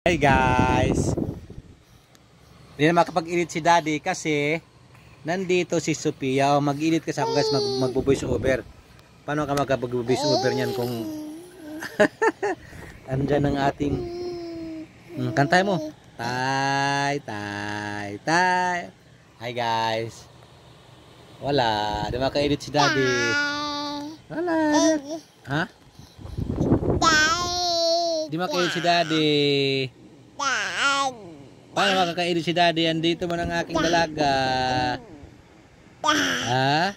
Hey guys, hindi na makapag-edit si Daddy kasi nandito si Sophia. Mag-edit kasi ako guys, mag-voice over. Paano ka mag-voice over niyan kung andyan ang ating kantay mo? Tay, tay, tay. Hi guys. Wala, di maka-edit si Daddy. Wala. Ha? Di maka-edit si Daddy. Paano makaka-edit si Daddy? Andito man ang aking dalaga. Ha?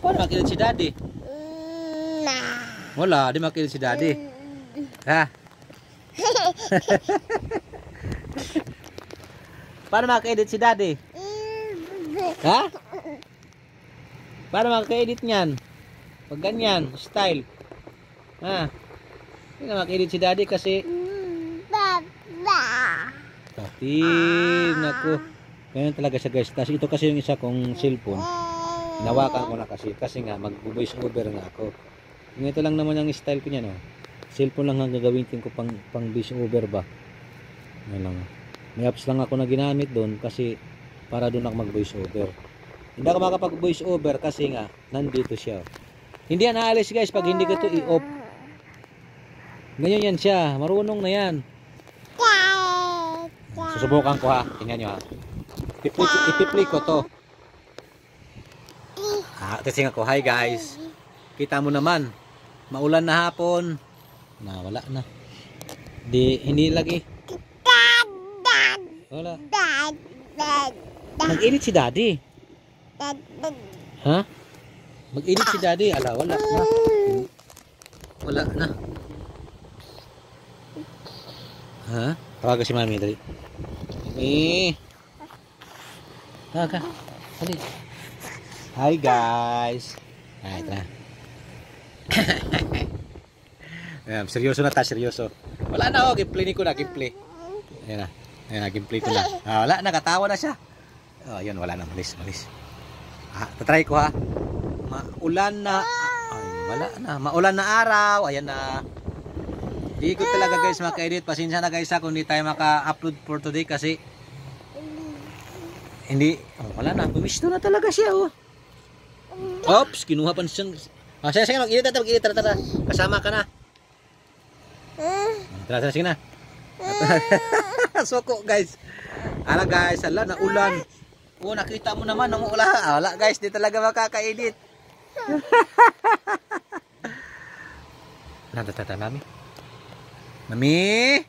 Paano maka-edit si Daddy? Wala, di maka-edit si Daddy. Ha? Paano maka-edit si Daddy? Ha? Paano maka-edit niyan? Pag ganyan, style. Ha? Hindi na maka-edit si Daddy kasi naku. Ganyan talaga siya guys. Tapos ito kasi yung isa kong cellphone. Hinawakan ko na kasi nga mag-voice over nga ako. Ito lang naman yung style ko niyan. Cellphone lang ang gagawin ko pang voice over ba. Yan lang. May apps lang ako na ginamit doon kasi para doon ako mag-voice over. Hindi ako makapag-voice over kasi nga nandito siya. Hindi yan aalis guys pag hindi ko ito i-off. Ganyan yan siya. Marunong na yan. Susubukan ko ha. Tingnan nyo ha. Ipi-play ko to. Testing ako. Hi guys. Kita mo naman. Maulan na hapon. Wala na. Hindi lagi. Wala. Mag-edit si Daddy. Ha? Mag-edit si Daddy. Ala, wala na. Wala na. Ha? Tawagan si Mami dali. Mami. Tawagan. Dali. Hi guys. Ay, ito na. Seryoso na ta, seryoso. Wala na oh, gameplay ni ko na, gameplay. Ayan na. Ayan na, gameplay ko na. Wala na, katawa na siya. Oh, yun, wala na, malis. Tatry ko ha. Maulan na. Ay, wala na. Maulan na araw. Ayan na. Di ko talaga guys maka-edit. Pasensya na guys kung hindi tayo maka-upload for today kasi hindi, wala na. Pumisto na talaga siya oh. Oops, kinuha pa siyang. Sige, mag-edit na, mag-edit. Tara. Kasama ka na. Tara, sige na. Soko guys. Ala guys, ala na ulan. Oh, nakita mo naman ng ulan. Wala guys, di talaga makaka-edit. Nandata Mami. Mami.